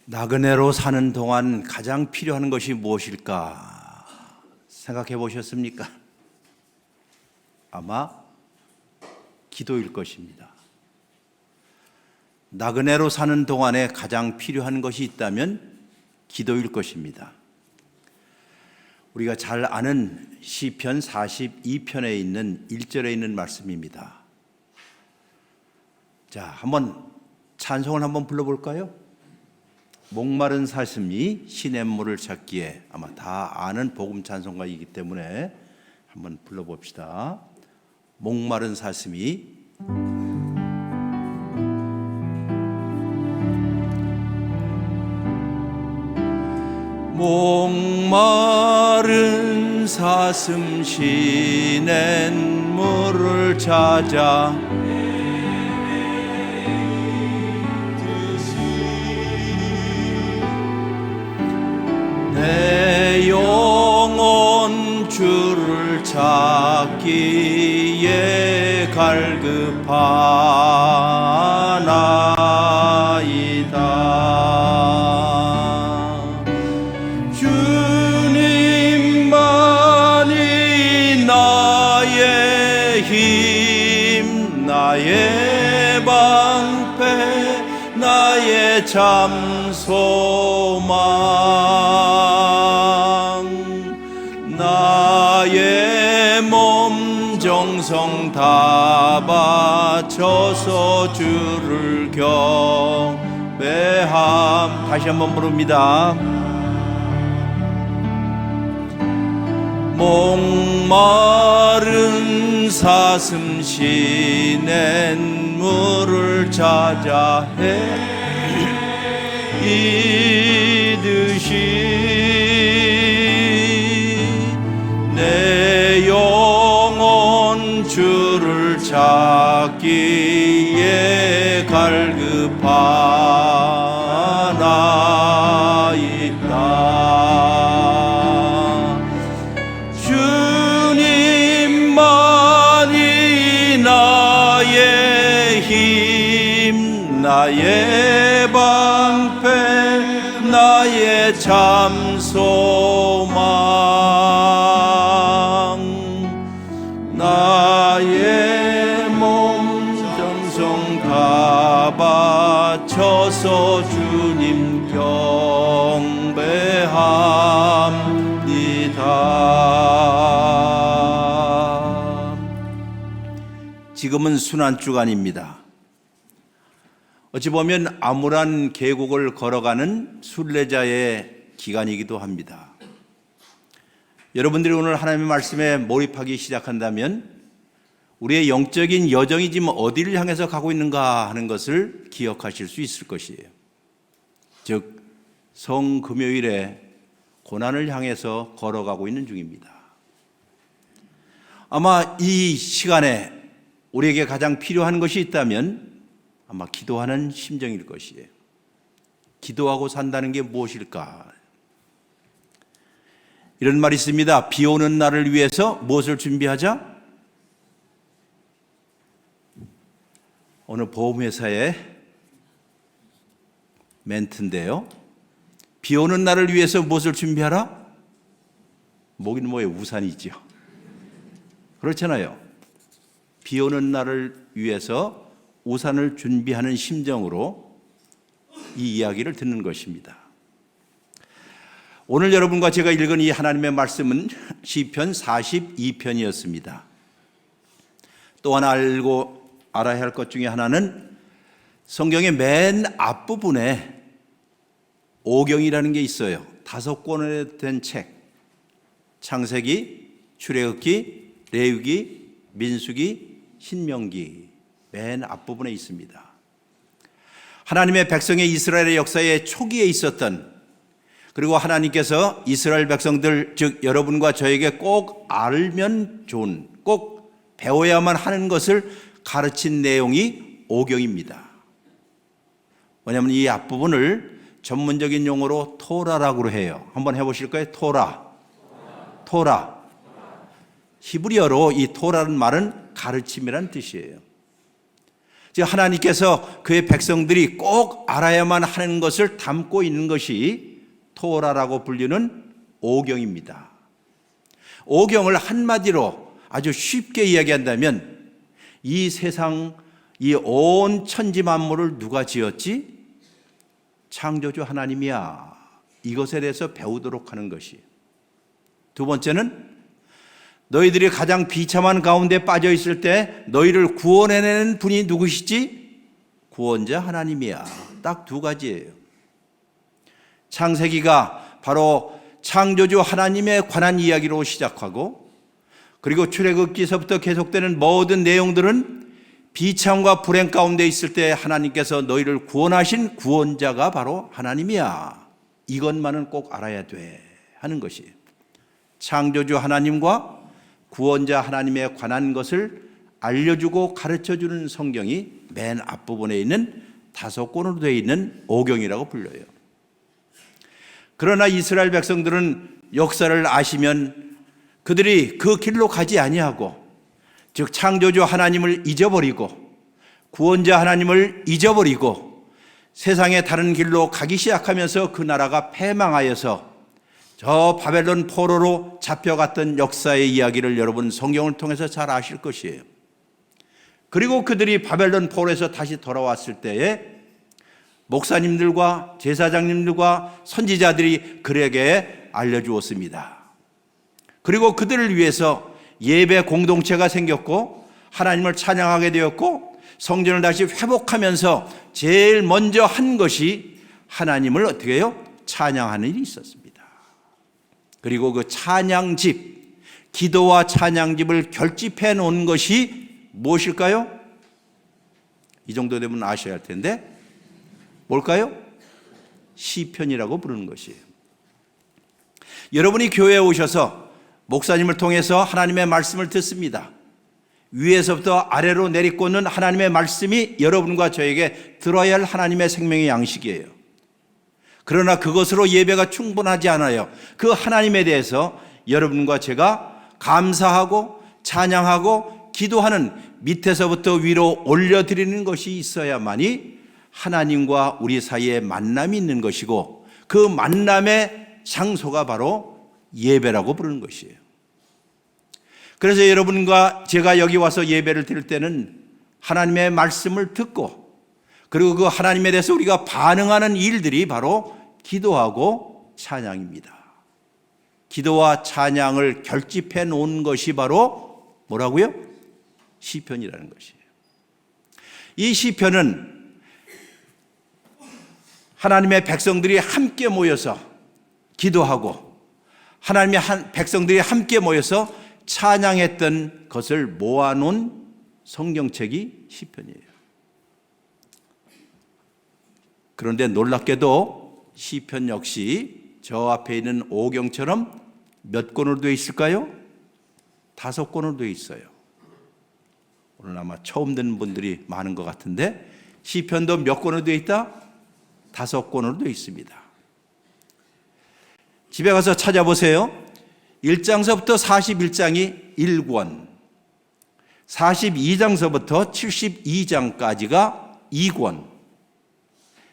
나그네로 사는 동안 가장 필요한 것이 무엇일까 생각해 보셨습니까? 아마 기도일 것입니다. 나그네로 사는 동안에 가장 필요한 것이 있다면 기도일 것입니다. 우리가 잘 아는 시편 42편에 있는 1절에 있는 말씀입니다. 자, 한번 찬송을 한번 불러볼까요? 목마른 사슴이 시냇물을 찾기에, 아마 다 아는 복음 찬송가이기 때문에 한번 불러봅시다. 목마른 사슴이 목마른 사슴 시냇물을 찾아 내 영혼 주를 찾기에 갈급하나이다. 주님만이 나의 힘, 나의 방패, 나의 참 소망, 나의 몸 정성 다 바쳐서 주를 경배함. 다시 한번 부릅니다. 목마른 사슴 시냇물을 찾아 헤이듯이 내 영혼 주를 찾기에 갈급하나이다. 주님만이 나의 힘, 나의 방패, 나의 참 소망, 나의 몸 정성 다 바쳐서 주님 경배합니다. 지금은 순환주간입니다. 어찌 보면 암울한 계곡을 걸어가는 순례자의 기간이기도 합니다. 여러분들이 오늘 하나님의 말씀에 몰입하기 시작한다면 우리의 영적인 여정이 지금 어디를 향해서 가고 있는가 하는 것을 기억하실 수 있을 것이에요. 즉, 성금요일에 고난을 향해서 걸어가고 있는 중입니다. 아마 이 시간에 우리에게 가장 필요한 것이 있다면 아마 기도하는 심정일 것이에요. 기도하고 산다는 게 무엇일까? 이런 말이 있습니다. 비 오는 날을 위해서 무엇을 준비하자? 어느 보험회사의 멘트인데요. 비 오는 날을 위해서 무엇을 준비하라? 뭐긴 뭐예요? 우산이죠. 그렇잖아요. 비 오는 날을 위해서 우산을 준비하는 심정으로 이 이야기를 듣는 것입니다. 오늘 여러분과 제가 읽은 이 하나님의 말씀은 시편 42편이었습니다. 또 하나 알아야 할 것 중에 하나는 성경의 맨 앞부분에 오경이라는 게 있어요. 5권에 된 책, 창세기, 출애굽기, 레위기, 민수기, 신명기 맨 앞부분에 있습니다. 하나님의 백성의 이스라엘의 역사의 초기에 있었던, 그리고 하나님께서 이스라엘 백성들, 즉 여러분과 저에게 꼭 알면 좋은, 꼭 배워야만 하는 것을 가르친 내용이 오경입니다. 왜냐하면 이 앞부분을 전문적인 용어로 토라라고 해요. 한번 해보실까요? 토라. 히브리어로 이 토라는 말은 가르침이란 뜻이에요. 즉 하나님께서 그의 백성들이 꼭 알아야만 하는 것을 담고 있는 것이 토라라고 불리는 오경입니다. 오경을 한마디로 아주 쉽게 이야기한다면 이 세상, 이 온 천지 만물을 누가 지었지? 창조주 하나님이야. 이것에 대해서 배우도록 하는 것이. 두 번째는 너희들이 가장 비참한 가운데 빠져 있을 때 너희를 구원해내는 분이 누구시지? 구원자 하나님이야. 딱 두 가지예요. 창세기가 바로 창조주 하나님에 관한 이야기로 시작하고, 그리고 출애굽기서부터 계속되는 모든 내용들은 비참과 불행 가운데 있을 때 하나님께서 너희를 구원하신 구원자가 바로 하나님이야. 이것만은 꼭 알아야 돼 하는 것이 창조주 하나님과 구원자 하나님에 관한 것을 알려주고 가르쳐주는 성경이 맨 앞부분에 있는 5권으로 되어 있는 오경이라고 불려요. 그러나 이스라엘 백성들은 역사를 아시면 그들이 그 길로 가지 아니하고, 즉 창조주 하나님을 잊어버리고 구원자 하나님을 잊어버리고 세상의 다른 길로 가기 시작하면서 그 나라가 패망하여서 저 바벨론 포로로 잡혀갔던 역사의 이야기를 여러분 성경을 통해서 잘 아실 것이에요. 그리고 그들이 바벨론 포로에서 다시 돌아왔을 때에 목사님들과 제사장님들과 선지자들이 그에게 알려주었습니다. 그리고 그들을 위해서 예배 공동체가 생겼고 하나님을 찬양하게 되었고, 성전을 다시 회복하면서 제일 먼저 한 것이 하나님을 어떻게 해요? 찬양하는 일이 있었습니다. 그리고 그 찬양집, 기도와 찬양집을 결집해 놓은 것이 무엇일까요? 이 정도 되면 아셔야 할 텐데 뭘까요? 시편이라고 부르는 것이에요. 여러분이 교회에 오셔서 목사님을 통해서 하나님의 말씀을 듣습니다. 위에서부터 아래로 내리꽂는 하나님의 말씀이 여러분과 저에게 들어야 할 하나님의 생명의 양식이에요. 그러나 그것으로 예배가 충분하지 않아요. 그 하나님에 대해서 여러분과 제가 감사하고 찬양하고 기도하는 밑에서부터 위로 올려드리는 것이 있어야만이 하나님과 우리 사이에 만남이 있는 것이고, 그 만남의 장소가 바로 예배라고 부르는 것이에요. 그래서 여러분과 제가 여기 와서 예배를 드릴 때는 하나님의 말씀을 듣고, 그리고 그 하나님에 대해서 우리가 반응하는 일들이 바로 기도하고 찬양입니다. 기도와 찬양을 결집해 놓은 것이 바로 뭐라고요? 시편이라는 것이에요. 이 시편은 하나님의 백성들이 함께 모여서 기도하고 하나님의 백성들이 함께 모여서 찬양했던 것을 모아놓은 성경책이 시편이에요. 그런데 놀랍게도 시편 역시 저 앞에 있는 오경처럼 몇 권으로 되어 있을까요? 5권으로 되어 있어요. 오늘 아마 처음 듣는 분들이 많은 것 같은데, 시편도 몇 권으로 되어 있다? 5권으로 되어 있습니다. 집에 가서 찾아보세요. 1장서부터 41장이 1권, 42장서부터 72장까지가 2권,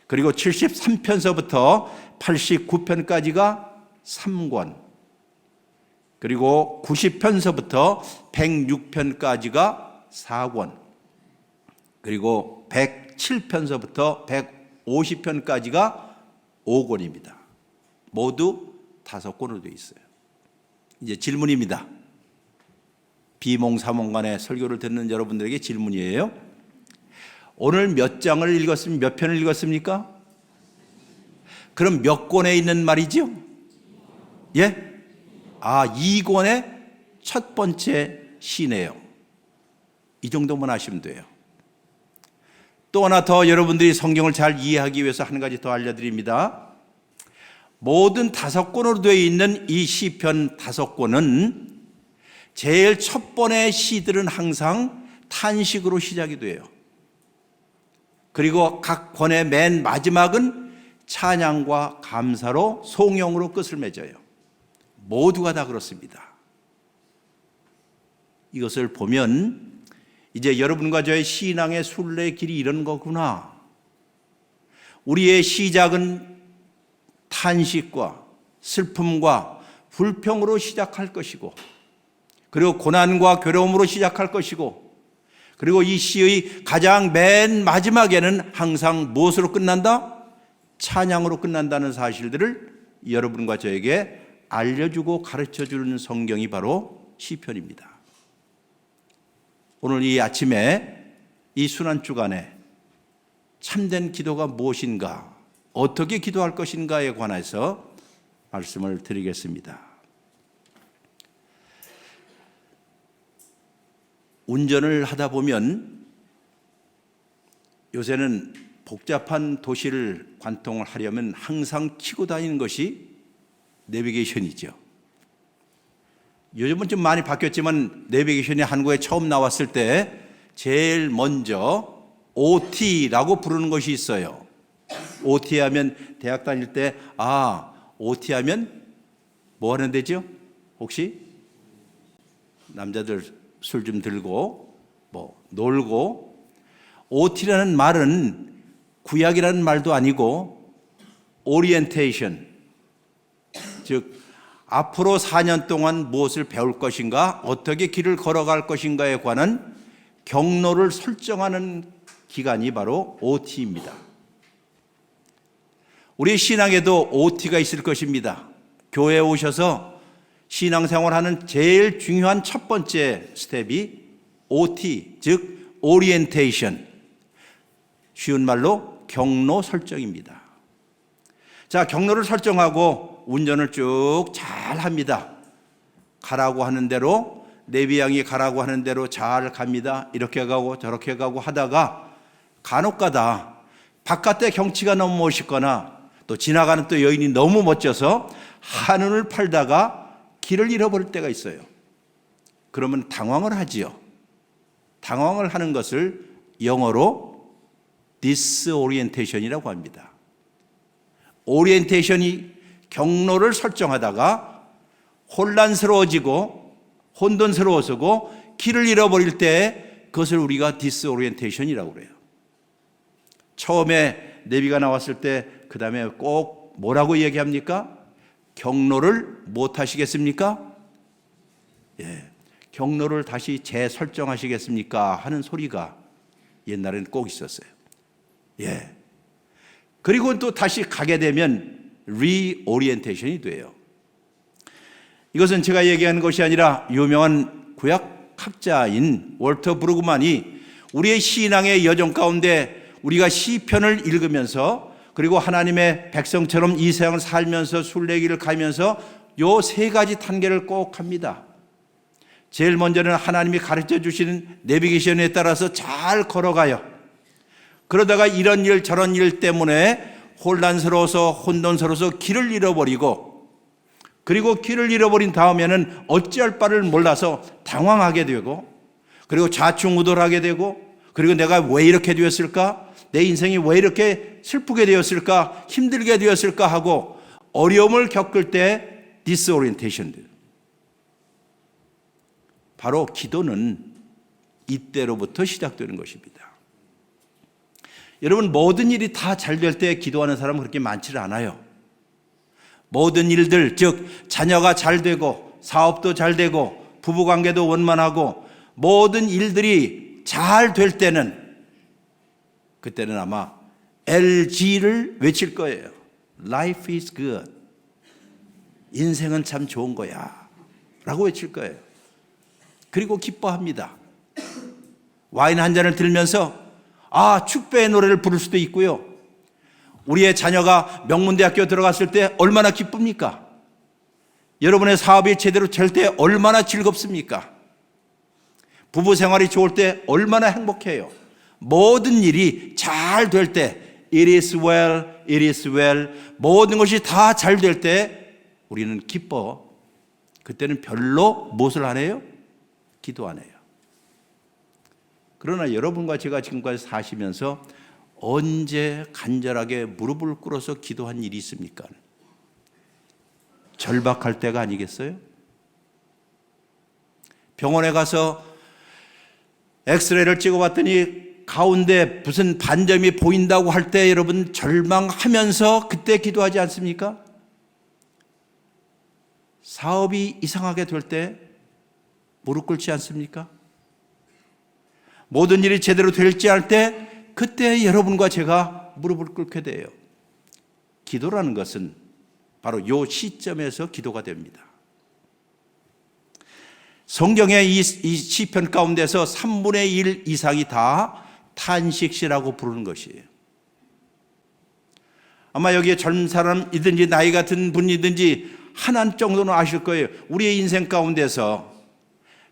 그리고 73편서부터 89편까지가 3권, 그리고 90편서부터 106편까지가 4권, 그리고 107편서부터 150편까지가 5권입니다. 모두 5권으로 되어 있어요. 이제 질문입니다. 비몽사몽간에 설교를 듣는 여러분들에게 질문이에요. 오늘 몇 장을 읽었습니까? 몇 편을 읽었습니까? 그럼 몇 권에 있는 말이죠? 예? 2권의 첫 번째 시네요. 이 정도만 아시면 돼요. 또 하나 더 여러분들이 성경을 잘 이해하기 위해서 한 가지 더 알려드립니다. 모든 5권으로 되어 있는 이 시편 5권은 제일 첫 번의 시들은 항상 탄식으로 시작이 돼요. 그리고 각 권의 맨 마지막은 찬양과 감사로 송영으로 끝을 맺어요. 모두가 다 그렇습니다. 이것을 보면 이제 여러분과 저의 신앙의 순례의 길이 이런 거구나. 우리의 시작은 탄식과 슬픔과 불평으로 시작할 것이고, 그리고 고난과 괴로움으로 시작할 것이고, 그리고 이 시의 가장 맨 마지막에는 항상 무엇으로 끝난다? 찬양으로 끝난다는 사실들을 여러분과 저에게 알려주고 가르쳐주는 성경이 바로 시편입니다. 오늘 이 아침에 이 순환 주간에 참된 기도가 무엇인가, 어떻게 기도할 것인가에 관해서 말씀을 드리겠습니다. 운전을 하다 보면 요새는 복잡한 도시를 관통을 하려면 항상 켜고 다니는 것이 내비게이션이죠. 요즘은 좀 많이 바뀌었지만 내비게이션이 한국에 처음 나왔을 때 제일 먼저 OT라고 부르는 것이 있어요. OT 하면 대학 다닐 때 OT 하면 뭐 하는 데죠? 혹시 남자들 술 좀 들고 뭐 놀고, OT라는 말은 구약이라는 말도 아니고 오리엔테이션, 즉 앞으로 4년 동안 무엇을 배울 것인가, 어떻게 길을 걸어갈 것인가에 관한 경로를 설정하는 기간이 바로 OT입니다. 우리 신앙에도 OT가 있을 것입니다. 교회에 오셔서 신앙생활하는 제일 중요한 첫 번째 스텝이 OT, 즉 오리엔테이션, 쉬운 말로 경로 설정입니다. 자, 경로를 설정하고 운전을 쭉 잘 합니다. 가라고 하는 대로, 내비양이 가라고 하는 대로 잘 갑니다. 이렇게 가고 저렇게 가고 하다가 간혹가다 바깥에 경치가 너무 멋있거나 또 지나가는 또 여인이 너무 멋져서 한눈을 팔다가 길을 잃어버릴 때가 있어요. 그러면 당황을 하지요. 당황을 하는 것을 영어로 disorientation이라고 합니다. 오리엔테이션이 경로를 설정하다가 혼란스러워지고 혼돈스러워지고 길을 잃어버릴 때 그것을 우리가 disorientation이라고 그래요. 처음에 내비가 나왔을 때 그 다음에 꼭 뭐라고 얘기합니까? 경로를 못 하시겠습니까? 경로를 다시 재설정하시겠습니까? 하는 소리가 옛날에는 꼭 있었어요. 그리고 또 다시 가게 되면 리오리엔테이션이 돼요. 이것은 제가 얘기하는 것이 아니라 유명한 구약학자인 월터 브루그만이 우리의 신앙의 여정 가운데 우리가 시편을 읽으면서, 그리고 하나님의 백성처럼 이 세상을 살면서 순례길을 가면서 요 세 가지 단계를 꼭 합니다. 제일 먼저는 하나님이 가르쳐 주시는 내비게이션에 따라서 잘 걸어가요. 그러다가 이런 일 저런 일 때문에 혼란스러워서 혼돈스러워서 길을 잃어버리고, 그리고 길을 잃어버린 다음에는 어찌할 바를 몰라서 당황하게 되고, 그리고 좌충우돌하게 되고, 그리고 내가 왜 이렇게 되었을까? 내 인생이 왜 이렇게 슬프게 되었을까? 힘들게 되었을까? 하고 어려움을 겪을 때 디스오리엔테이션 돼요. 바로 기도는 이때로부터 시작되는 것입니다. 여러분, 모든 일이 다 잘 될 때 기도하는 사람은 그렇게 많지는 않아요. 모든 일들, 즉 자녀가 잘 되고 사업도 잘 되고 부부관계도 원만하고 모든 일들이 잘 될 때는, 그때는 아마 LG를 외칠 거예요. Life is good. 인생은 참 좋은 거야 라고 외칠 거예요. 그리고 기뻐합니다. 와인 한 잔을 들면서 축배의 노래를 부를 수도 있고요. 우리의 자녀가 명문대학교 들어갔을 때 얼마나 기쁩니까? 여러분의 사업이 제대로 될 때 얼마나 즐겁습니까? 부부 생활이 좋을 때 얼마나 행복해요. 모든 일이 잘 될 때 It is well, it is well, 모든 것이 다 잘 될 때 우리는 기뻐. 그때는 별로 무엇을 안 해요? 기도 안 해요. 그러나 여러분과 제가 지금까지 사시면서 언제 간절하게 무릎을 꿇어서 기도한 일이 있습니까? 절박할 때가 아니겠어요? 병원에 가서 엑스레이를 찍어봤더니 가운데 무슨 반점이 보인다고 할 때 여러분 절망하면서 그때 기도하지 않습니까? 사업이 이상하게 될 때 무릎 꿇지 않습니까? 모든 일이 제대로 될지 할 때 그때 여러분과 제가 무릎을 꿇게 돼요. 기도라는 것은 바로 이 시점에서 기도가 됩니다. 성경의 이 시편 가운데서 3분의 1 이상이 다 탄식시라고 부르는 것이에요. 아마 여기에 젊은 사람이든지 나이 같은 분이든지 하나 정도는 아실 거예요. 우리의 인생 가운데서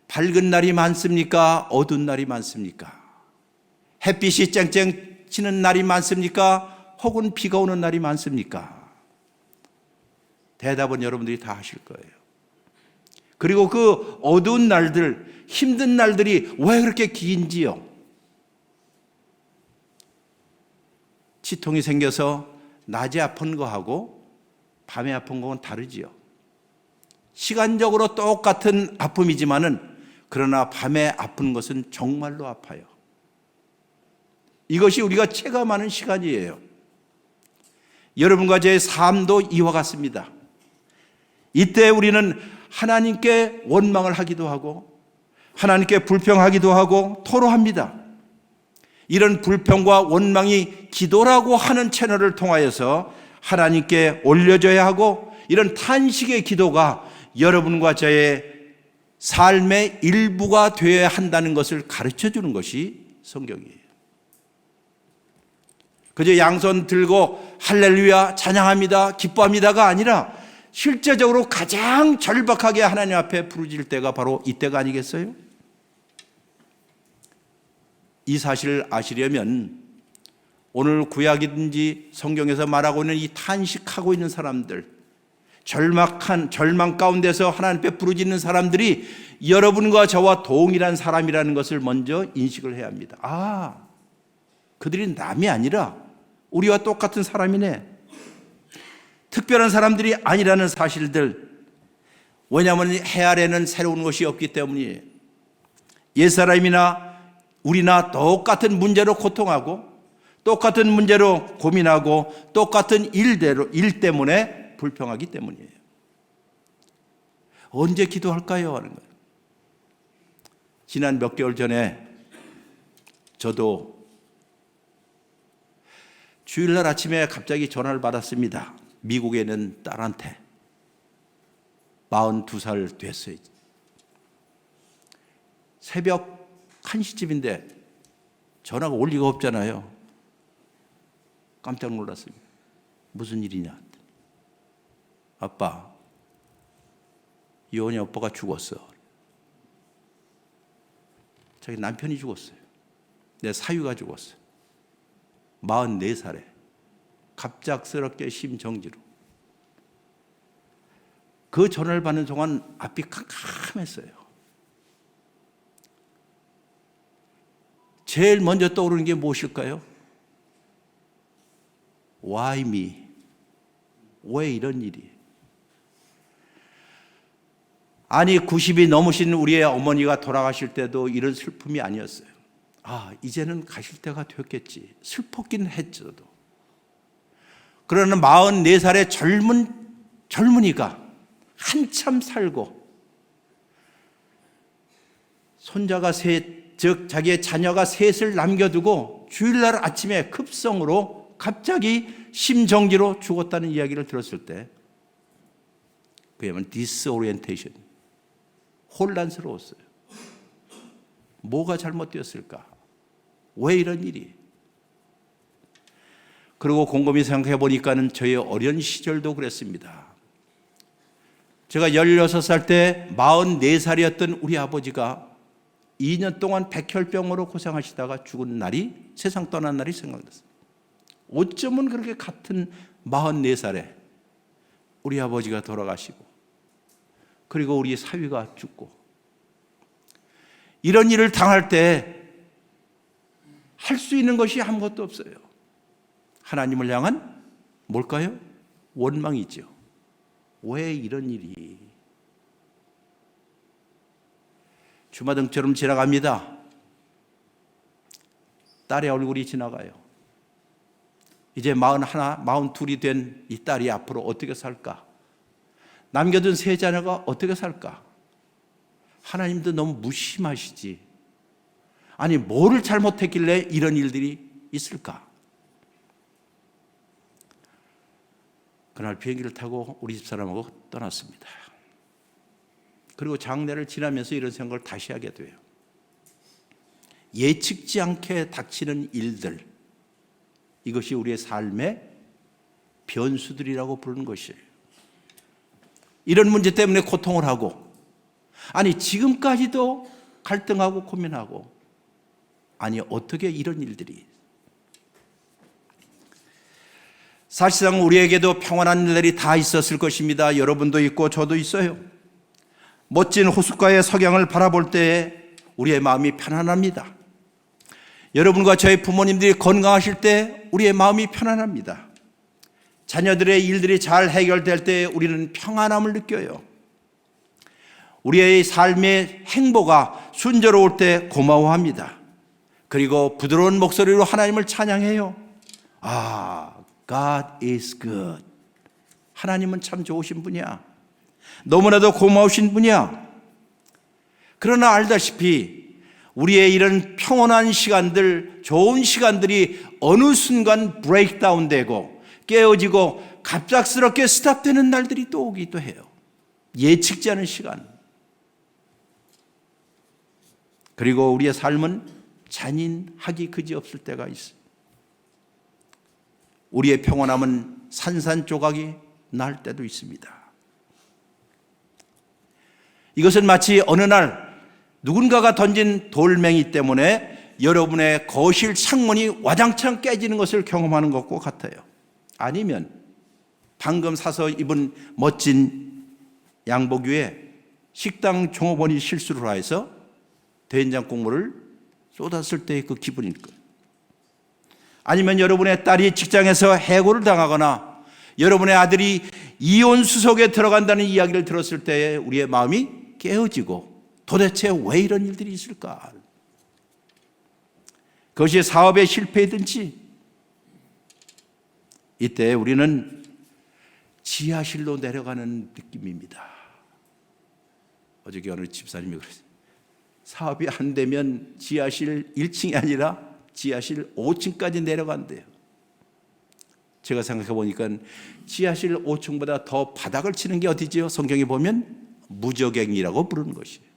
밝은 날이 많습니까? 어두운 날이 많습니까? 햇빛이 쨍쨍 치는 날이 많습니까? 혹은 비가 오는 날이 많습니까? 대답은 여러분들이 다 하실 거예요. 그리고 그 어두운 날들, 힘든 날들이 왜 그렇게 긴지요? 치통이 생겨서 낮에 아픈 거하고 밤에 아픈 거는 다르지요. 시간적으로 똑같은 아픔이지만은 그러나 밤에 아픈 것은 정말로 아파요. 이것이 우리가 체감하는 시간이에요. 여러분과 제 삶도 이와 같습니다. 이때 우리는 하나님께 원망을 하기도 하고 하나님께 불평하기도 하고 토로합니다. 이런 불평과 원망이 기도라고 하는 채널을 통하여서 하나님께 올려져야 하고 이런 탄식의 기도가 여러분과 저의 삶의 일부가 되어야 한다는 것을 가르쳐 주는 것이 성경이에요. 그저 양손 들고 할렐루야 찬양합니다 기뻐합니다가 아니라 실제적으로 가장 절박하게 하나님 앞에 부르짖을 때가 바로 이때가 아니겠어요? 이 사실을 아시려면 오늘 구약이든지 성경에서 말하고 있는 이 탄식하고 있는 사람들, 절망 가운데서 하나님 앞에 부르짖는 사람들이 여러분과 저와 동일한 사람이라는 것을 먼저 인식을 해야 합니다. 아, 그들이 남이 아니라 우리와 똑같은 사람이네. 특별한 사람들이 아니라는 사실들. 왜냐하면 해 아래는 새로운 것이 없기 때문이에요. 옛사람이나 우리나 똑같은 문제로 고통하고 똑같은 문제로 고민하고 똑같은 일 때문에 불평하기 때문이에요. 언제 기도할까요? 하는 거예요. 지난 몇 개월 전에 저도 주일날 아침에 갑자기 전화를 받았습니다. 미국에 있는 딸한테 42살 됐어요. 새벽 1시쯤인데 전화가 올 리가 없잖아요. 깜짝 놀랐습니다. 무슨 일이냐? 아빠, 이혼이 오빠가 죽었어. 자기 남편이 죽었어요. 내 사위가 죽었어요. 44살에 갑작스럽게 심정지로. 그 전화를 받는 동안 앞이 캄캄했어요. 제일 먼저 떠오르는 게 무엇일까요? Why me? 왜 이런 일이? 아니 90이 넘으신 우리의 어머니가 돌아가실 때도 이런 슬픔이 아니었어요. 아, 이제는 가실 때가 됐겠지. 슬펐긴 했어도. 그러나 44살의 젊은이가 한참 살고 손자가 즉 자기의 자녀가 셋을 남겨두고 주일날 아침에 급성으로 갑자기 심정지로 죽었다는 이야기를 들었을 때 그야말로 disorientation, 혼란스러웠어요. 뭐가 잘못되었을까? 왜 이런 일이? 그리고 곰곰이 생각해 보니까는 저의 어린 시절도 그랬습니다. 제가 16살 때 44살이었던 우리 아버지가 2년 동안 백혈병으로 고생하시다가 죽은 날이, 세상 떠난 날이 생각났어요. 어쩌면 그렇게 같은 44살에 우리 아버지가 돌아가시고 그리고 우리 사위가 죽고 이런 일을 당할 때 할 수 있는 것이 아무것도 없어요. 하나님을 향한 뭘까요? 원망이죠. 왜 이런 일이? 주마등처럼 지나갑니다. 딸의 얼굴이 지나가요. 이제 41, 42이 된 이 딸이 앞으로 어떻게 살까? 남겨둔 세 자녀가 어떻게 살까? 하나님도 너무 무심하시지. 아니, 뭐를 잘못했길래 이런 일들이 있을까? 그날 비행기를 타고 우리 집사람하고 떠났습니다. 그리고 장례를 지나면서 이런 생각을 다시 하게 돼요. 예측지 않게 닥치는 일들, 이것이 우리의 삶의 변수들이라고 부르는 것이에요. 이런 문제 때문에 고통을 하고, 아니 지금까지도 갈등하고 고민하고, 아니 어떻게 이런 일들이. 사실상 우리에게도 평안한 일들이 다 있었을 것입니다. 여러분도 있고 저도 있어요. 멋진 호숫가의 석양을 바라볼 때 우리의 마음이 편안합니다. 여러분과 저희 부모님들이 건강하실 때 우리의 마음이 편안합니다. 자녀들의 일들이 잘 해결될 때 우리는 평안함을 느껴요. 우리의 삶의 행보가 순조로울 때 고마워합니다. 그리고 부드러운 목소리로 하나님을 찬양해요. God is good. 하나님은 참 좋으신 분이야. 너무나도 고마우신 분이야. 그러나 알다시피 우리의 이런 평온한 시간들, 좋은 시간들이 어느 순간 브레이크다운 되고 깨어지고 갑작스럽게 스탑되는 날들이 또 오기도 해요. 예측지 않은 시간. 그리고 우리의 삶은 잔인하기 그지없을 때가 있어요. 우리의 평온함은 산산조각이 날 때도 있습니다. 이것은 마치 어느 날 누군가가 던진 돌멩이 때문에 여러분의 거실 창문이 와장창 깨지는 것을 경험하는 것과 같아요. 아니면 방금 사서 입은 멋진 양복 위에 식당 종업원이 실수를 하여서 된장 국물을 쏟았을 때의 그 기분일 거예요. 아니면 여러분의 딸이 직장에서 해고를 당하거나 여러분의 아들이 이혼 수속에 들어간다는 이야기를 들었을 때에 우리의 마음이 깨어지고 도대체 왜 이런 일들이 있을까? 그것이 사업의 실패이든지 이때 우리는 지하실로 내려가는 느낌입니다. 어저께 어느 집사님이 그랬어요. 사업이 안 되면 지하실 1층이 아니라 지하실 5층까지 내려간대요. 제가 생각해 보니까 지하실 5층보다 더 바닥을 치는 게 어디지요? 성경에 보면 무저갱이라고 부르는 것이에요.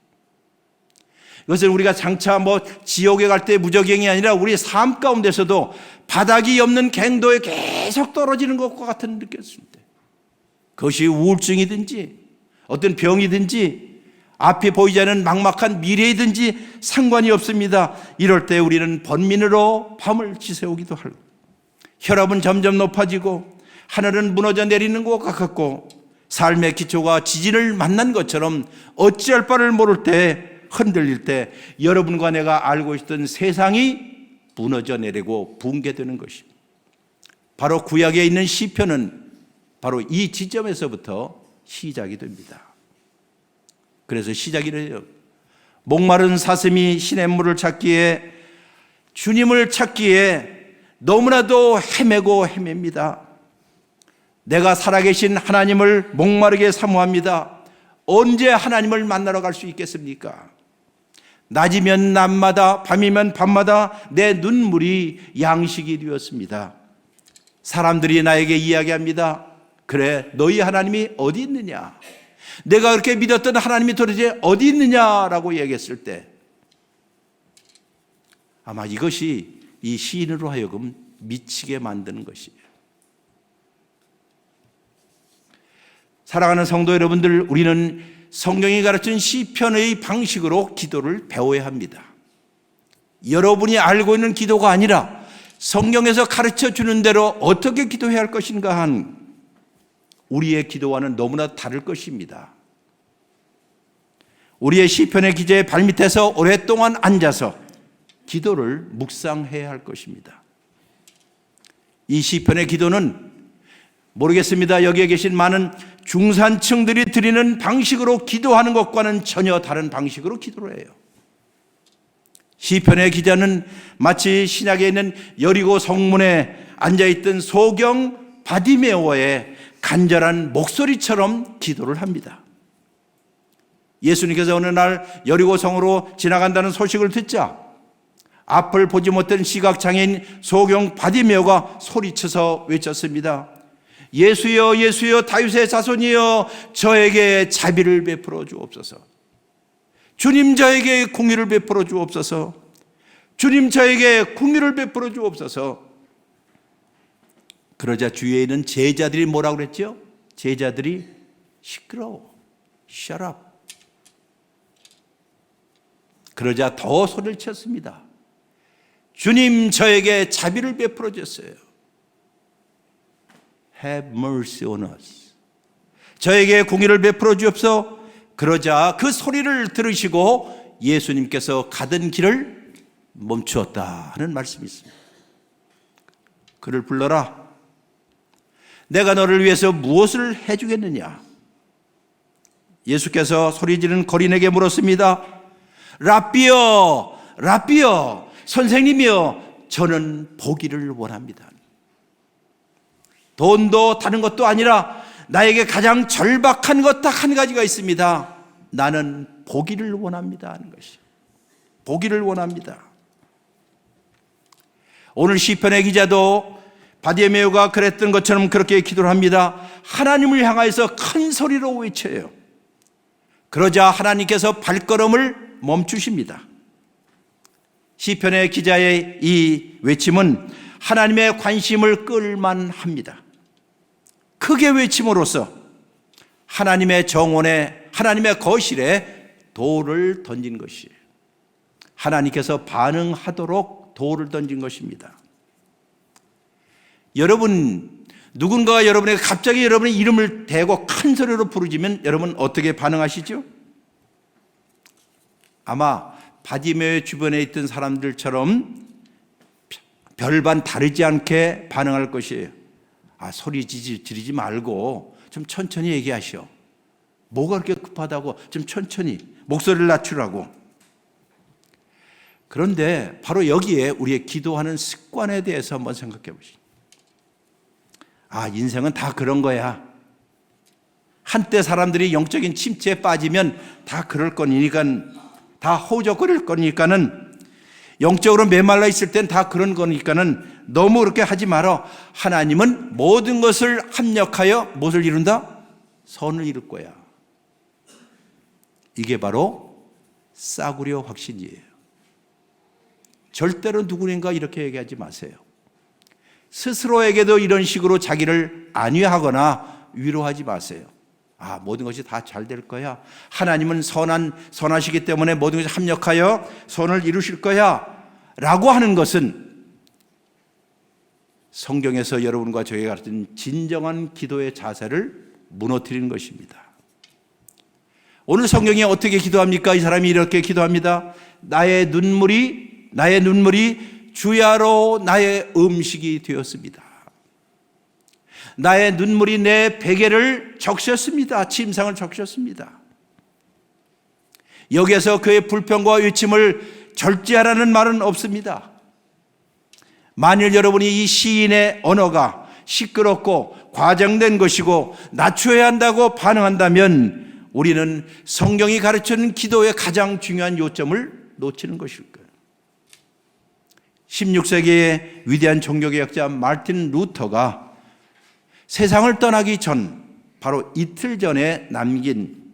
이것은 우리가 장차 지옥에 갈 때 무저갱이 아니라 우리 삶 가운데서도 바닥이 없는 갱도에 계속 떨어지는 것과 같은 느꼈습니다. 그것이 우울증이든지 어떤 병이든지 앞이 보이지 않는 막막한 미래이든지 상관이 없습니다. 이럴 때 우리는 번민으로 밤을 지새우기도 하고 혈압은 점점 높아지고 하늘은 무너져 내리는 것 같고 삶의 기초가 지진을 만난 것처럼 어찌할 바를 모를 때 흔들릴 때 여러분과 내가 알고 있던 세상이 무너져 내리고 붕괴되는 것입니다. 바로 구약에 있는 시편은 바로 이 지점에서부터 시작이 됩니다. 그래서 시작이 돼요. 목마른 사슴이 시냇물을 찾기에 주님을 찾기에 너무나도 헤매고 헤맵니다. 내가 살아계신 하나님을 목마르게 사모합니다. 언제 하나님을 만나러 갈 수 있겠습니까? 낮이면 낮마다 밤이면 밤마다 내 눈물이 양식이 되었습니다. 사람들이 나에게 이야기합니다. 그래, 너희 하나님이 어디 있느냐? 내가 그렇게 믿었던 하나님이 도대체 어디 있느냐라고 얘기했을 때 아마 이것이 이 시인으로 하여금 미치게 만드는 것이에요. 사랑하는 성도 여러분들, 우리는 성경이 가르친 시편의 방식으로 기도를 배워야 합니다. 여러분이 알고 있는 기도가 아니라 성경에서 가르쳐 주는 대로 어떻게 기도해야 할 것인가 한 우리의 기도와는 너무나 다를 것입니다. 우리의 시편의 기저의 발밑에서 오랫동안 앉아서 기도를 묵상해야 할 것입니다. 이 시편의 기도는 모르겠습니다. 여기에 계신 많은 중산층들이 드리는 방식으로 기도하는 것과는 전혀 다른 방식으로 기도를 해요. 시편의 기자는 마치 신약에 있는 여리고 성문에 앉아있던 소경 바디메오의 간절한 목소리처럼 기도를 합니다. 예수님께서 어느 날 여리고 성으로 지나간다는 소식을 듣자 앞을 보지 못한 시각장애인 소경 바디메오가 소리쳐서 외쳤습니다. 예수여, 예수여, 다윗의 자손이여, 저에게 자비를 베풀어 주옵소서. 주님, 저에게 공의를 베풀어 주옵소서. 주님, 저에게 공의를 베풀어 주옵소서. 그러자 주위에 있는 제자들이 뭐라고 그랬죠? 제자들이 시끄러워, shut up. 그러자 더 소리를 쳤습니다. 주님, 저에게 자비를 베풀어 주세요. Have mercy on us. 저에게 공의를 베풀어 주옵소서. 그러자 그 소리를 들으시고 예수님께서 가던 길을 멈추었다 하는 말씀이 있습니다. 그를 불러라. 내가 너를 위해서 무엇을 해주겠느냐? 예수께서 소리 지르는 거린에게 물었습니다. 랍비여, 랍비여, 선생님이여, 저는 보기를 원합니다. 돈도 다른 것도 아니라 나에게 가장 절박한 것 딱 한 가지가 있습니다. 나는 보기를 원합니다 하는 것이요. 보기를 원합니다. 오늘 시편의 기자도 바디메오가 그랬던 것처럼 그렇게 기도를 합니다. 하나님을 향하여서 큰 소리로 외쳐요. 그러자 하나님께서 발걸음을 멈추십니다. 시편의 기자의 이 외침은 하나님의 관심을 끌만합니다. 크게 외침으로써 하나님의 정원에, 하나님의 거실에 돌을 던진 것이에요. 하나님께서 반응하도록 돌을 던진 것입니다. 여러분, 누군가가 여러분에게 갑자기 여러분의 이름을 대고 큰 소리로 부르짖으면 여러분 어떻게 반응하시죠? 아마 바디메오 주변에 있던 사람들처럼 별반 다르지 않게 반응할 것이에요. 소리 지르지 말고 좀 천천히 얘기하시오. 뭐가 그렇게 급하다고 좀 천천히 목소리를 낮추라고. 그런데 바로 여기에 우리의 기도하는 습관에 대해서 한번 생각해 보시죠. 인생은 다 그런 거야. 한때 사람들이 영적인 침체에 빠지면 다 그럴 거니까, 다 허우적거릴 거니까는, 영적으로 메말라 있을 땐 다 그런 거니까는 너무 그렇게 하지 마라. 하나님은 모든 것을 합력하여 무엇을 이룬다? 선을 이룰 거야. 이게 바로 싸구려 확신이에요. 절대로 누구인가 이렇게 얘기하지 마세요. 스스로에게도 이런 식으로 자기를 안위하거나 위로하지 마세요. 모든 것이 다 잘 될 거야. 하나님은 선하시기 때문에 모든 것이 합력하여 선을 이루실 거야. 라고 하는 것은 성경에서 여러분과 저에게 가르친 진정한 기도의 자세를 무너뜨리는 것입니다. 오늘 성경이 어떻게 기도합니까? 이 사람이 이렇게 기도합니다. 나의 눈물이 주야로 나의 음식이 되었습니다. 나의 눈물이 내 베개를 적셨습니다. 침상을 적셨습니다. 여기에서 그의 불평과 외침을 절제하라는 말은 없습니다. 만일 여러분이 이 시인의 언어가 시끄럽고 과장된 것이고 낮춰야 한다고 반응한다면 우리는 성경이 가르치는 기도의 가장 중요한 요점을 놓치는 것일 거예요. 16세기의 위대한 종교개혁자 마르틴 루터가 세상을 떠나기 전, 바로 이틀 전에 남긴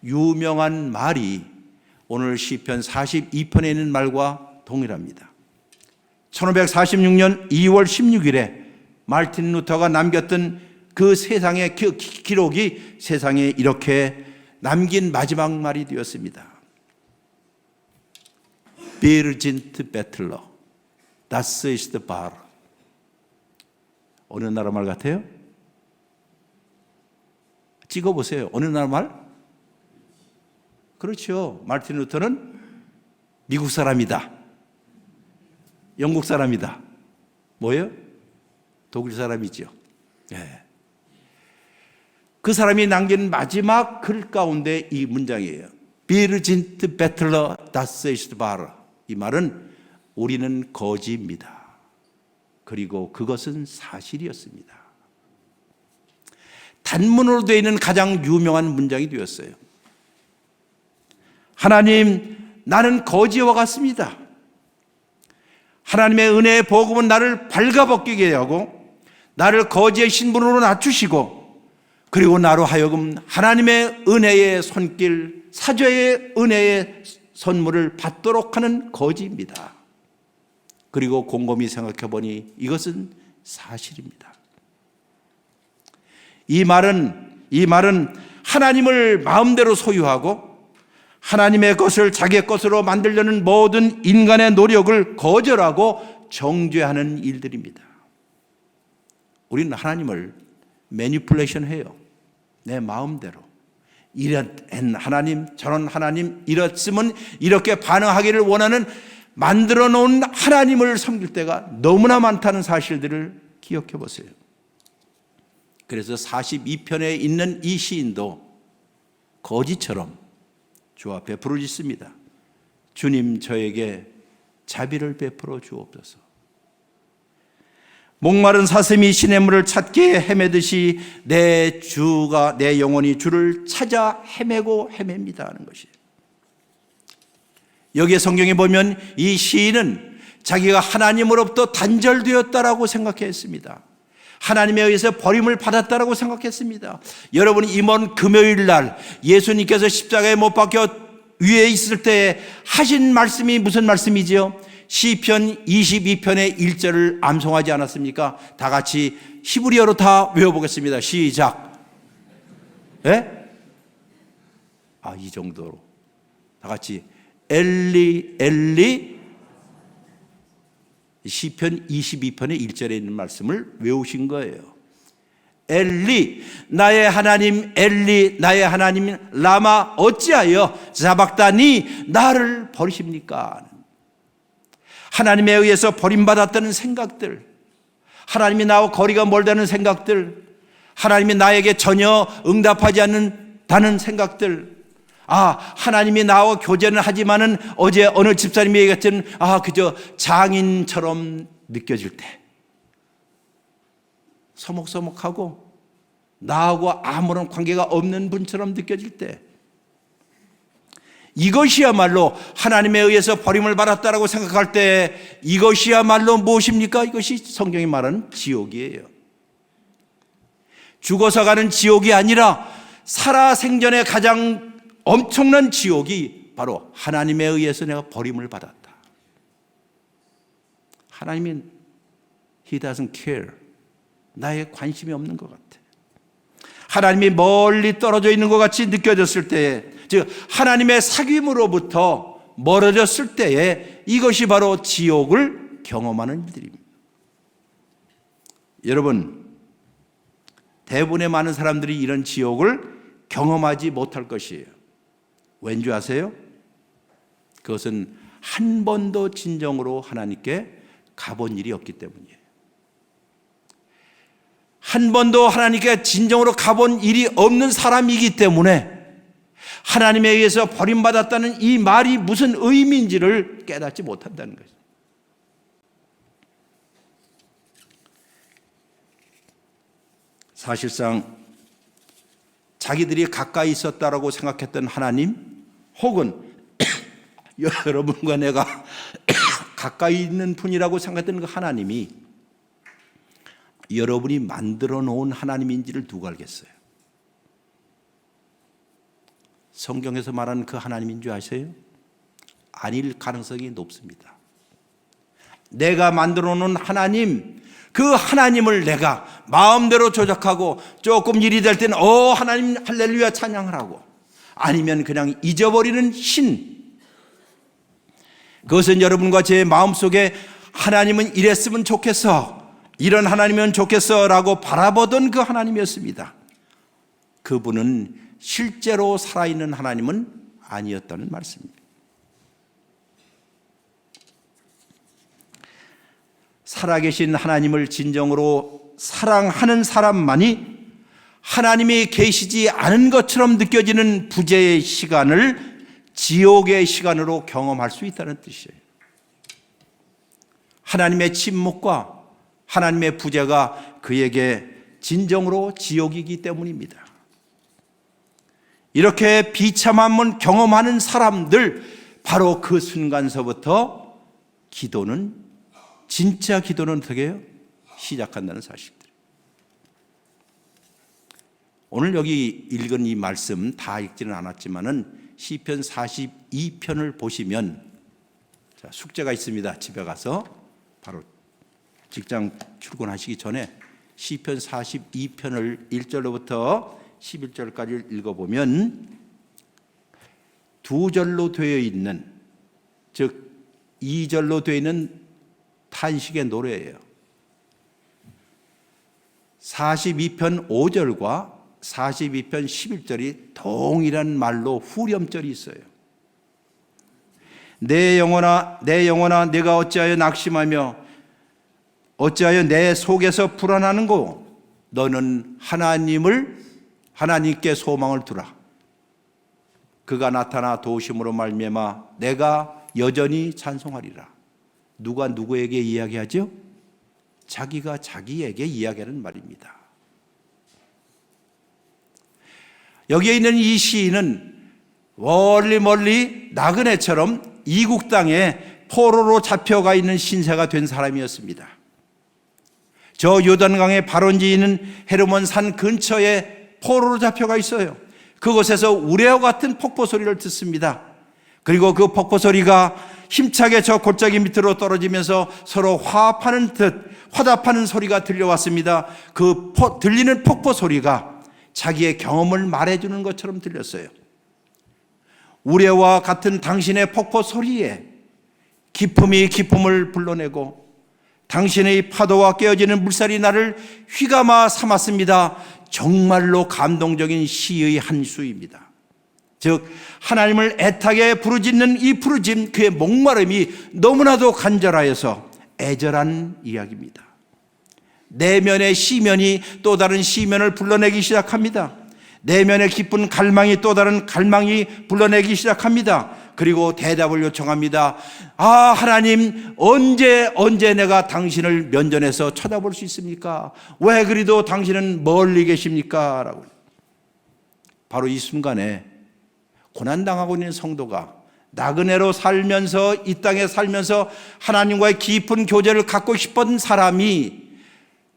유명한 말이 오늘 시편 42편에 있는 말과 동일합니다. 1546년 2월 16일에 마르틴 루터가 남겼던 그 세상의 기록이 세상에 이렇게 남긴 마지막 말이 되었습니다. Birgit Bettler, das ist wahr. 어느 나라 말 같아요? 찍어보세요. 어느 나라 말? 그렇죠. 마르틴 루터는 미국 사람이다. 영국 사람이다. 뭐예요? 독일 사람이죠. 네. 그 사람이 남긴 마지막 글 가운데 이 문장이에요. Birgit Bettler, das ist wahr. 이 말은 우리는 거지입니다. 그리고 그것은 사실이었습니다. 단문으로 되어 있는 가장 유명한 문장이 되었어요. 하나님, 나는 거지와 같습니다. 하나님의 은혜의 복음은 나를 발가벗기게 하고 나를 거지의 신분으로 낮추시고 그리고 나로 하여금 하나님의 은혜의 손길, 사죄의 은혜의 선물을 받도록 하는 거지입니다. 그리고 곰곰이 생각해 보니 이것은 사실입니다. 이 말은 하나님을 마음대로 소유하고 하나님의 것을 자기의 것으로 만들려는 모든 인간의 노력을 거절하고 정죄하는 일들입니다. 우리는 하나님을 매니플레이션 해요. 내 마음대로. 이런 하나님, 저런 하나님, 이랬으면 이렇게 반응하기를 원하는 만들어 놓은 하나님을 섬길 때가 너무나 많다는 사실들을 기억해 보세요. 그래서 42편에 있는 이 시인도 거지처럼 주 앞에 부르짖습니다. 주님, 저에게 자비를 베풀어 주옵소서. 목마른 사슴이 시냇물을 찾기에 헤매듯이 내 영혼이 주를 찾아 헤매고 헤맵니다 하는 것이에요. 여기에 성경에 보면 이 시인은 자기가 하나님으로부터 단절되었다라고 생각했습니다. 하나님에 의해서 버림을 받았다라고 생각했습니다. 여러분, 이번 금요일 날 예수님께서 십자가에 못 박혀 위에 있을 때 하신 말씀이 무슨 말씀이지요? 시편 22편의 1절을 암송하지 않았습니까? 다 같이 히브리어로 다 외워보겠습니다. 시작. 예? 이 정도로 다 같이 엘리 엘리. 시편 22편의 1절에 있는 말씀을 외우신 거예요. 엘리, 나의 하나님, 엘리, 나의 하나님, 라마 어찌하여 사박다니 나를 버리십니까? 하나님에 의해서 버림받았다는 생각들, 하나님이 나와 거리가 멀다는 생각들, 하나님이 나에게 전혀 응답하지 않는다는 생각들, 하나님이 나와 교제는 하지만은 어제 어느 집사님이 얘기했던 그저 장인처럼 느껴질 때, 서먹서먹하고 나하고 아무런 관계가 없는 분처럼 느껴질 때, 이것이야말로 하나님에 의해서 버림을 받았다라고 생각할 때 이것이야말로 무엇입니까? 이것이 성경이 말하는 지옥이에요. 죽어서 가는 지옥이 아니라 살아생전에 가장 엄청난 지옥이 바로 하나님에 의해서 내가 버림을 받았다. 하나님이 He doesn't care. 나에 관심이 없는 것 같아. 하나님이 멀리 떨어져 있는 것 같이 느껴졌을 때에, 즉 하나님의 사귐으로부터 멀어졌을 때에 이것이 바로 지옥을 경험하는 일들입니다. 여러분, 대부분의 많은 사람들이 이런 지옥을 경험하지 못할 것이에요. 왠지 아세요? 그것은 한 번도 진정으로 하나님께 가본 일이 없기 때문이에요. 한 번도 하나님께 진정으로 가본 일이 없는 사람이기 때문에 하나님에 의해서 버림받았다는 이 말이 무슨 의미인지를 깨닫지 못한다는 거죠. 사실상 자기들이 가까이 있었다라고 생각했던 하나님, 혹은 여러분과 내가 가까이 있는 분이라고 생각했던 그 하나님이 여러분이 만들어 놓은 하나님인지를 누가 알겠어요? 성경에서 말하는 그 하나님인 줄 아세요? 아닐 가능성이 높습니다. 내가 만들어 놓은 하나님, 그 하나님을 내가 마음대로 조작하고 조금 일이 될 때는 하나님 할렐루야 찬양을 하고, 아니면 그냥 잊어버리는 신, 그것은 여러분과 제 마음속에 하나님은 이랬으면 좋겠어, 이런 하나님이면 좋겠어 라고 바라보던 그 하나님이었습니다. 그분은 실제로 살아있는 하나님은 아니었다는 말씀입니다. 살아계신 하나님을 진정으로 사랑하는 사람만이 하나님이 계시지 않은 것처럼 느껴지는 부재의 시간을 지옥의 시간으로 경험할 수 있다는 뜻이에요. 하나님의 침묵과 하나님의 부재가 그에게 진정으로 지옥이기 때문입니다. 이렇게 비참함을 경험하는 사람들, 바로 그 순간서부터 기도는, 진짜 기도는 어떻게 해요? 시작한다는 사실들. 오늘 여기 읽은 이 말씀 다 읽지는 않았지만은 시편 42편을 보시면, 자, 숙제가 있습니다. 집에 가서 바로 직장 출근하시기 전에 시편 42편을 1절로부터 11절까지 읽어보면 두 절로 되어 있는, 즉 2절로 되어 있는 탄식의 노래예요. 42편 5절과 42편 11절이 동일한 말로 후렴절이 있어요. 내 영혼아 내가 어찌하여 낙심하며 어찌하여 내 속에서 불안하는고. 너는 하나님께 소망을 두라. 그가 나타나 도우심으로 말미암아 내가 여전히 찬송하리라. 누가 누구에게 이야기하죠? 자기가 자기에게 이야기하는 말입니다. 여기에 있는 이 시인은 멀리 나그네처럼 이국 땅에 포로로 잡혀가 있는 신세가 된 사람이었습니다. 저 요단강의 발원지에 있는 헤르몬 산 근처에 포로로 잡혀가 있어요. 그곳에서 우레와 같은 폭포 소리를 듣습니다. 그리고 그 폭포 소리가 힘차게 저 골짜기 밑으로 떨어지면서 서로 화답하는 소리가 들려왔습니다. 그 들리는 폭포 소리가 자기의 경험을 말해주는 것처럼 들렸어요. 우레와 같은 당신의 폭포 소리에 기쁨이 기쁨을 불러내고 당신의 파도와 깨어지는 물살이 나를 휘감아 삼았습니다. 정말로 감동적인 시의 한 수입니다. 즉 하나님을 애타게 부르짖는 이 부르짐, 그의 목마름이 너무나도 간절하여서 애절한 이야기입니다. 내면의 시면이 또 다른 시면을 불러내기 시작합니다. 내면의 기쁜 갈망이 또 다른 갈망이 불러내기 시작합니다. 그리고 대답을 요청합니다. 하나님, 언제 내가 당신을 면전에서 쳐다볼 수 있습니까? 왜 그리도 당신은 멀리 계십니까? 라고. 바로 이 순간에 고난당하고 있는 성도가 나그네로 살면서, 이 땅에 살면서 하나님과의 깊은 교제를 갖고 싶은 사람이,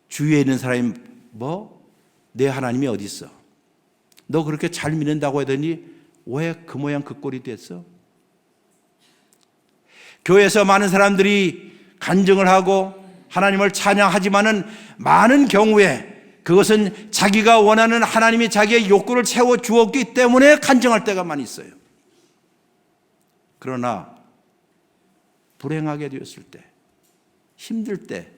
주위에 있는 사람이 내 하나님이 어디 있어? 너 그렇게 잘 믿는다고 하더니 왜 그 모양 그 꼴이 됐어? 교회에서 많은 사람들이 간증을 하고 하나님을 찬양하지만은 많은 경우에 그것은 자기가 원하는 하나님이 자기의 욕구를 채워 주었기 때문에 간증할 때가 많이 있어요. 그러나 불행하게 되었을 때, 힘들 때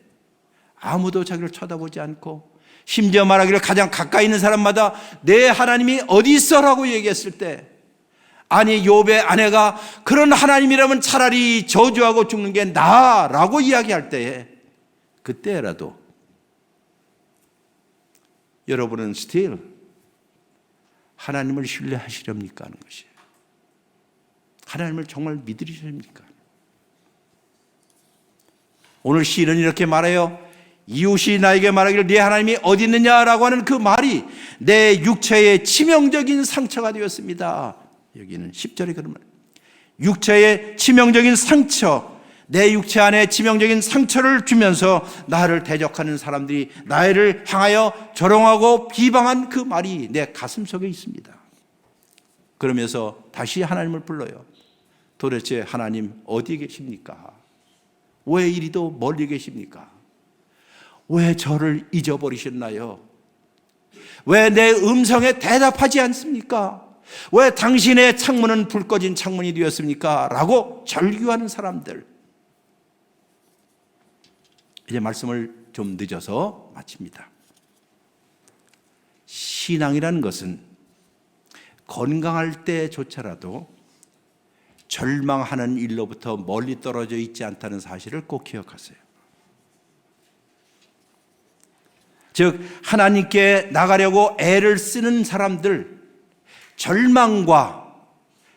아무도 자기를 쳐다보지 않고, 심지어 말하기를 가장 가까이 있는 사람마다 내 하나님이 어디 있어라고 얘기했을 때, 아니 욥의 아내가 그런 하나님이라면 차라리 저주하고 죽는 게 나아라고 이야기할 때에, 그때라도 여러분은 still 하나님을 신뢰하시렵니까 하는 것이에요. 하나님을 정말 믿으시렵니까? 오늘 시인은 이렇게 말해요. 이웃이 나에게 말하기를 네 하나님이 어디 있느냐라고 하는 그 말이 내 육체의 치명적인 상처가 되었습니다. 여기는 10절에 그런 말. 육체의 치명적인 상처, 내 육체 안에 치명적인 상처를 주면서 나를 대적하는 사람들이 나를 향하여 조롱하고 비방한 그 말이 내 가슴 속에 있습니다. 그러면서 다시 하나님을 불러요. 도대체 하나님 어디 계십니까? 왜 이리도 멀리 계십니까? 왜 저를 잊어버리셨나요? 왜 내 음성에 대답하지 않습니까? 왜 당신의 창문은 불 꺼진 창문이 되었습니까? 라고 절규하는 사람들. 이제 말씀을 좀 늦어서 마칩니다. 신앙이라는 것은 건강할 때조차라도 절망하는 일로부터 멀리 떨어져 있지 않다는 사실을 꼭 기억하세요. 즉 하나님께 나가려고 애를 쓰는 사람들, 절망과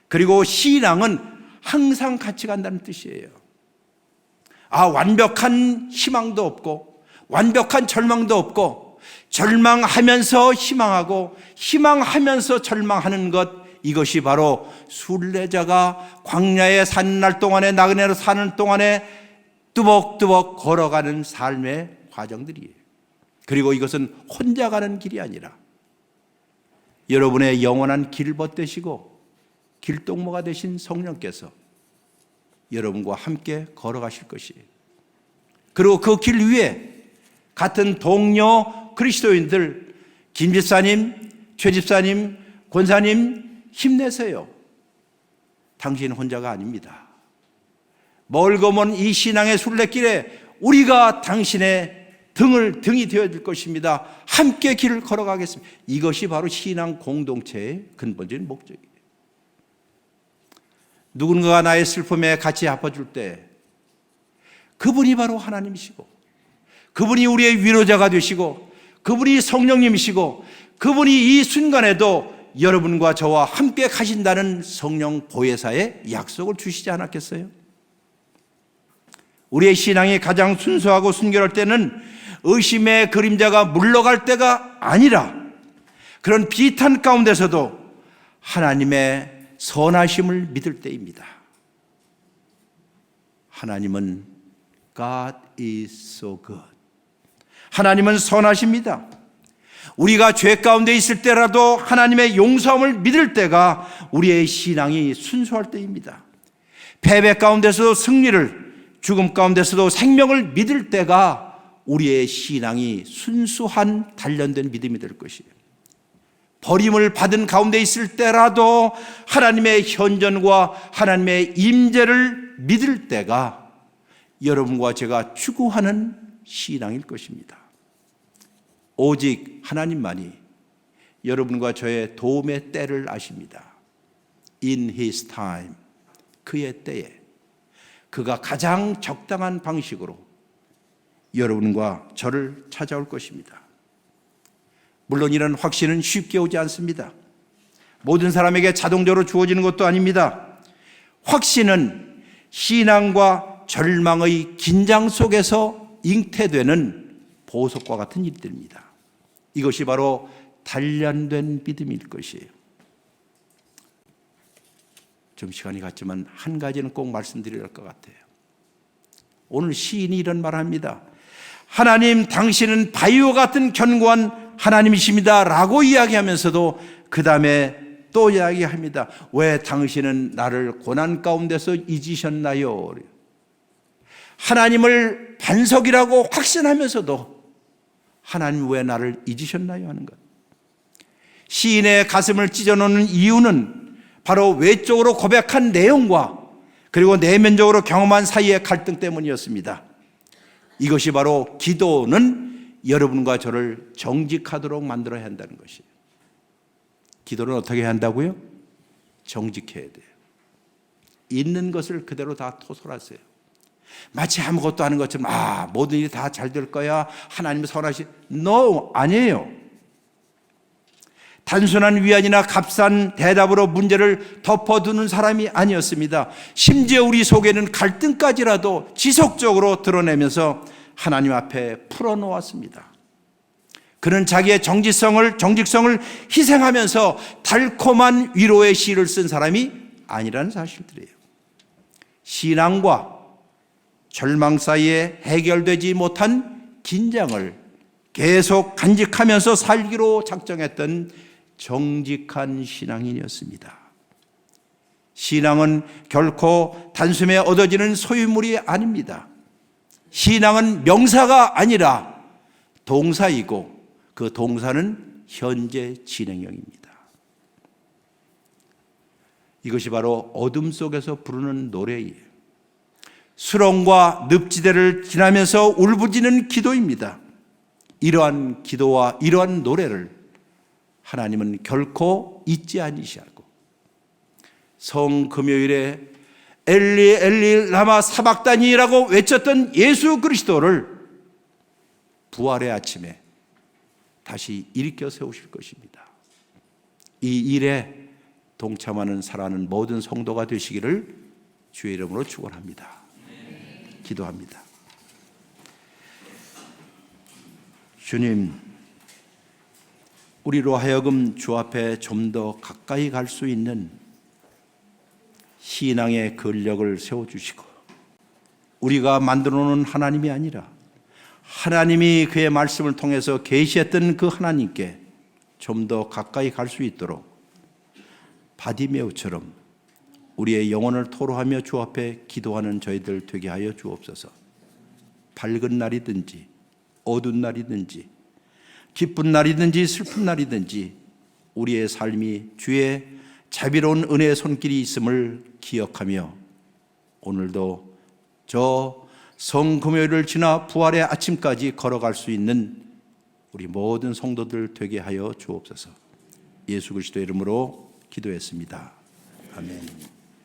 그리고 신앙은 항상 같이 간다는 뜻이에요. 완벽한 희망도 없고 완벽한 절망도 없고 절망하면서 희망하고 희망하면서 절망하는 것, 이것이 바로 순례자가 광야에 사는 날 동안에, 나그네로 사는 동안에 뚜벅뚜벅 걸어가는 삶의 과정들이에요. 그리고 이것은 혼자 가는 길이 아니라 여러분의 영원한 길벗 되시고 길동무가 되신 성령께서 여러분과 함께 걸어가실 것이에요. 그리고 그 길 위에 같은 동료 그리스도인들, 김 집사님, 최 집사님, 권사님 힘내세요. 당신 혼자가 아닙니다. 멀고 먼 이 신앙의 순례길에 우리가 당신의 등이 되어줄 것입니다. 함께 길을 걸어가겠습니다. 이것이 바로 신앙 공동체의 근본적인 목적이에요. 누군가가 나의 슬픔에 같이 아파줄 때 그분이 바로 하나님이시고, 그분이 우리의 위로자가 되시고, 그분이 성령님이시고, 그분이 이 순간에도 여러분과 저와 함께 가신다는 성령 보혜사의 약속을 주시지 않았겠어요? 우리의 신앙이 가장 순수하고 순결할 때는 의심의 그림자가 물러갈 때가 아니라 그런 비탄 가운데서도 하나님의 선하심을 믿을 때입니다. 하나님은 God is so good. 하나님은 선하십니다. 우리가 죄 가운데 있을 때라도 하나님의 용서함을 믿을 때가 우리의 신앙이 순수할 때입니다. 패배 가운데서도 승리를, 죽음 가운데서도 생명을 믿을 때가 우리의 신앙이 순수한 단련된 믿음이 될 것이에요. 버림을 받은 가운데 있을 때라도 하나님의 현존과 하나님의 임재를 믿을 때가 여러분과 제가 추구하는 신앙일 것입니다. 오직 하나님만이 여러분과 저의 도움의 때를 아십니다. In His time, 그의 때에 그가 가장 적당한 방식으로 여러분과 저를 찾아올 것입니다. 물론 이런 확신은 쉽게 오지 않습니다. 모든 사람에게 자동적으로 주어지는 것도 아닙니다. 확신은 신앙과 절망의 긴장 속에서 잉태되는 보석과 같은 일들입니다. 이것이 바로 단련된 믿음일 것이에요. 좀 시간이 갔지만 한 가지는 꼭 말씀드려야 할 것 같아요. 오늘 시인이 이런 말을 합니다. 하나님, 당신은 바위와 같은 견고한 하나님이십니다 라고 이야기하면서도 그 다음에 또 이야기합니다. 왜 당신은 나를 고난 가운데서 잊으셨나요? 하나님을 반석이라고 확신하면서도 하나님 왜 나를 잊으셨나요? 하는 것. 시인의 가슴을 찢어놓는 이유는 바로 외적으로 고백한 내용과 그리고 내면적으로 경험한 사이의 갈등 때문이었습니다. 이것이 바로 기도는 여러분과 저를 정직하도록 만들어야 한다는 것이에요. 기도는 어떻게 해야 한다고요? 정직해야 돼요. 있는 것을 그대로 다 토설하세요. 마치 아무것도 아닌 것처럼 모든 일이 다 잘 될 거야, 하나님 선하시. No, 아니에요. 단순한 위안이나 값싼 대답으로 문제를 덮어두는 사람이 아니었습니다. 심지어 우리 속에는 갈등까지라도 지속적으로 드러내면서 하나님 앞에 풀어놓았습니다. 그는 자기의 정직성을 희생하면서 달콤한 위로의 시를 쓴 사람이 아니라는 사실들이에요. 신앙과 절망 사이에 해결되지 못한 긴장을 계속 간직하면서 살기로 작정했던 정직한 신앙인이었습니다. 신앙은 결코 단숨에 얻어지는 소유물이 아닙니다. 신앙은 명사가 아니라 동사이고 그 동사는 현재 진행형입니다. 이것이 바로 어둠 속에서 부르는 노래예요. 수렁과 늪지대를 지나면서 울부짖는 기도입니다. 이러한 기도와 이러한 노래를 하나님은 결코 잊지 않으시고 성금요일에 엘리 엘리 라마 사박다니라고 외쳤던 예수 그리스도를 부활의 아침에 다시 일으켜 세우실 것입니다. 이 일에 동참하는 사랑하는 모든 성도가 되시기를 주의 이름으로 축원합니다. 기도합니다. 주님, 우리로 하여금 주 앞에 좀 더 가까이 갈 수 있는 신앙의 근력을 세워주시고, 우리가 만들어 놓은 하나님이 아니라 하나님이 그의 말씀을 통해서 계시했던 그 하나님께 좀 더 가까이 갈 수 있도록 바디메오처럼 우리의 영혼을 토로하며 주 앞에 기도하는 저희들 되게 하여 주옵소서. 밝은 날이든지 어두운 날이든지 기쁜 날이든지 슬픈 날이든지 우리의 삶이 주의 자비로운 은혜의 손길이 있음을 기억하며 오늘도 저 성금요일을 지나 부활의 아침까지 걸어갈 수 있는 우리 모든 성도들 되게 하여 주옵소서. 예수 그리스도의 이름으로 기도했습니다. 아멘.